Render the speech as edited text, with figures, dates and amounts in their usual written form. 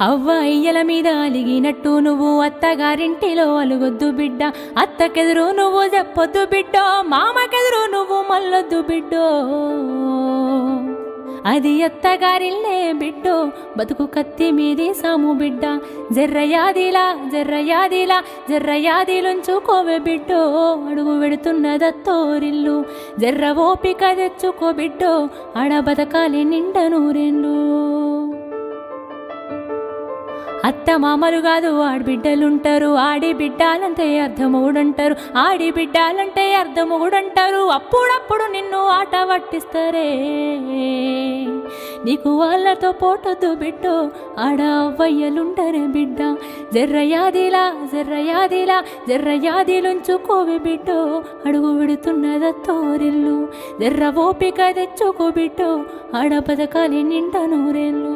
అవ్వ అయ్యల మీద అలిగినట్టు నువ్వు అత్తగారింటిలో అలుగొద్దు బిడ్డ, అత్తకెదురు నువ్వు చెప్పొద్దు బిడ్డో, మామకెదురు నువ్వు మల్లొద్దు బిడ్డో. అది అత్తగారిల్లే బిడ్డో, బతుకు కత్తి మీది సాము బిడ్డ. జర్రయాదిలా జర్రయాదిలా జర్రయాదిలుంచుకోవే బిడ్డో, అడుగు వెడుతున్నదత్తోరిల్లు. జర్ర ఓపిక తెచ్చుకో బిడ్డో, ఆడ బతకాలి నిండ నూరెండ్లు. అత్త మామలు కాదు ఆడబిడ్డలుంటారు, ఆడి బిడ్డాలంటే అర్ధమూడంటారు, ఆడి బిడ్డాలంటే అర్ధమూడంటారు. అప్పుడప్పుడు నిన్ను ఆట పట్టిస్తారే, నీకు వాళ్ళతో పోటొద్దు బిడ్డో, ఆడ అవ్వయ్యలుంటారే బిడ్డ. జర్రయాదిలా జర్రయాదిలా జర్రయాదిలుంచుకోవే బిడ్డో, అడుగు విడుతున్నదత్తోరిల్లు. జర్ర ఓపిక తెచ్చుకో బిడ్డో, ఆడ బతకాలి నిండా నూరేళ్ళు.